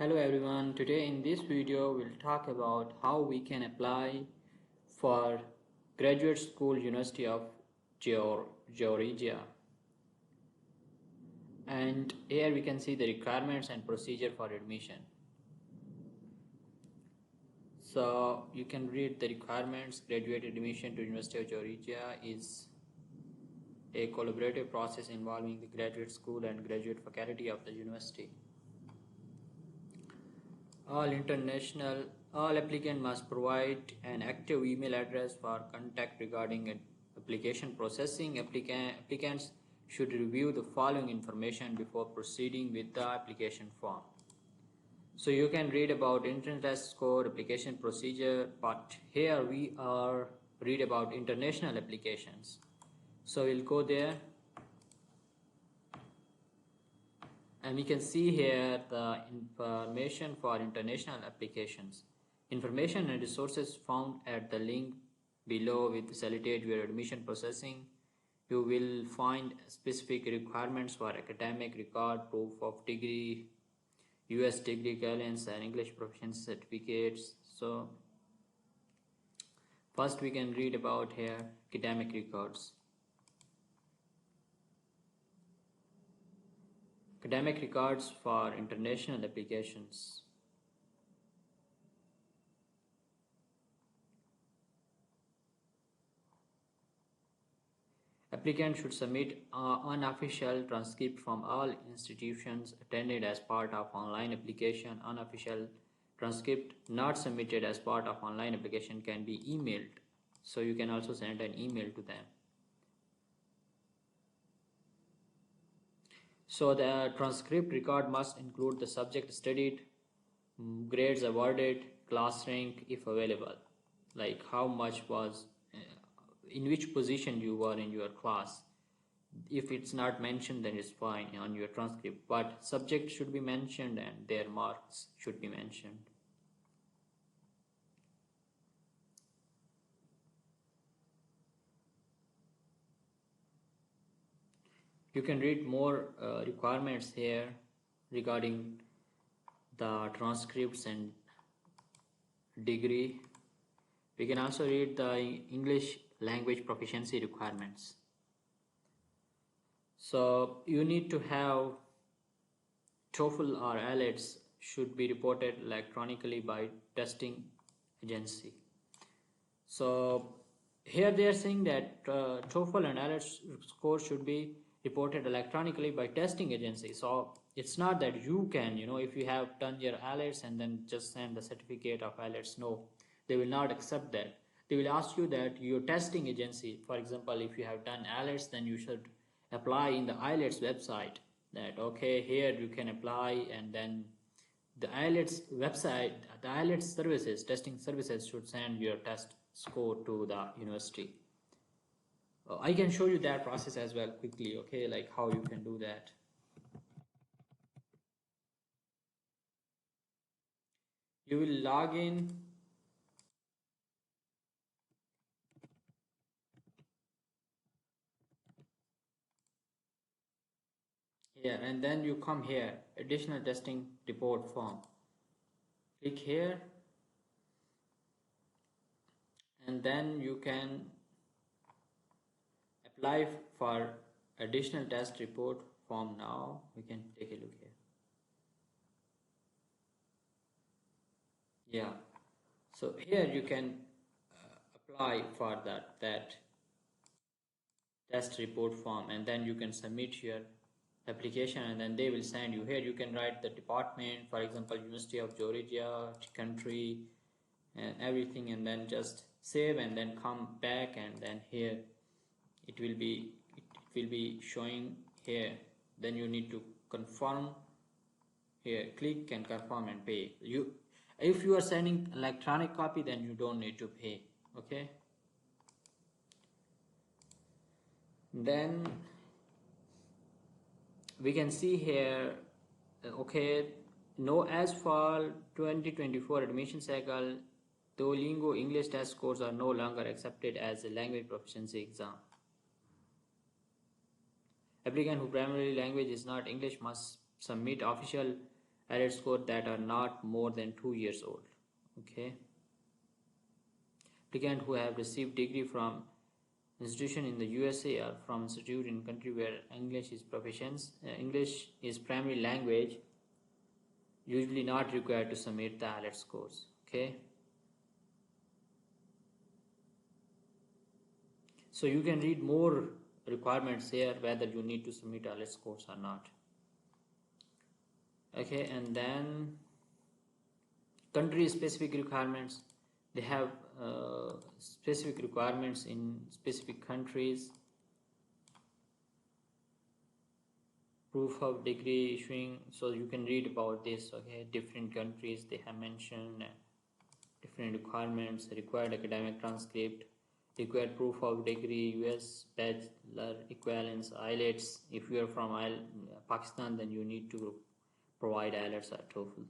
Hello everyone, today in this video we'll talk about how we can apply for Graduate School University of Georgia. And here we can see the requirements and procedure for admission. So you can read the requirements. Graduate admission to University of Georgia is a collaborative process involving the graduate school and graduate faculty of the university. All applicant must provide an active email address for contact regarding application processing. Applicants should review the following information before proceeding with the application form. So you can read about entrance test score, application procedure, but here we are read about international applications. So we'll go there. And we can see here the information for international applications. Information and resources found at the link below will facilitate your admission processing. You will find specific requirements for academic record, proof of degree, US degree equivalence, and English proficiency certificates. So first we can read about here academic records. Academic records for international applications. Applicant should submit unofficial transcript from all institutions attended as part of online application. Unofficial transcript not submitted as part of online application can be emailed. So you can also send an email to them. So the transcript record must include the subject studied, grades awarded, class rank if available, like how much was, in which position you were in your class. If it's not mentioned, then it's fine on your transcript, but subject should be mentioned and their marks should be mentioned. You can read more requirements here regarding the transcripts and degree. We can also read the English language proficiency requirements. So you need to have TOEFL or IELTS should be reported electronically by testing agency. So here they are saying that TOEFL and IELTS score should be reported electronically by testing agency. So it's not that you can, if you have done your IELTS and then just send the certificate of IELTS, no, they will not accept that. They will ask you that your testing agency, for example, if you have done IELTS, then you should apply in the IELTS website that, okay, here you can apply, and then the IELTS website, the IELTS services, testing services should send your test score to the university. I can show you that process as well quickly, okay, like how you can do that. You will log in. Here, and then you come here, additional testing report form. Click here, and then you can apply for additional test report form now. We can take a look here. Yeah, so here you can apply for that test report form, and then you can submit your application, and then they will send you. Here you can write the department, for example, University of Georgia, country, and everything, and then just save and then come back, and then here it will be showing here. Then you need to confirm here, click and confirm and pay. If you are sending electronic copy, then you don't need to pay, okay. Then we can see here, okay, no, as for 2024 admission cycle, Duolingo English test scores are no longer accepted as a language proficiency exam. Applicant whose primary language is not English must submit official IELTS score that are not more than 2 years old. Okay. Applicants who have received degree from institution in the USA or from institute in country where English is proficiency, English is primary language, usually not required to submit the IELTS scores. Okay. So you can read more requirements here whether you need to submit IELTS scores or not. Okay, and then country specific requirements. They have specific requirements in specific countries. Proof of degree issuing, so you can read about this. Okay, different countries they have mentioned different requirements. Required academic transcript, required proof of degree, US bachelor equivalence, IELTS. If you are from Pakistan, then you need to provide IELTS or TOEFL.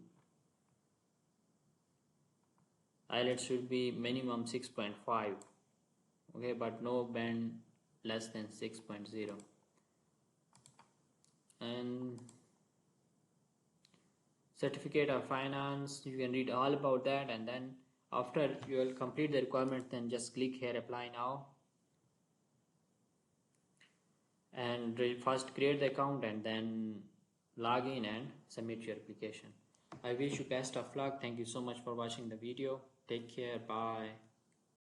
IELTS should be minimum 6.5. Okay, but no band less than 6.0. And certificate of finance, you can read all about that, and then after you will complete the requirements, then just click here apply now, and first create the account and then log in and submit your application. I wish you best of luck. Thank you so much for watching the video. Take care. Bye.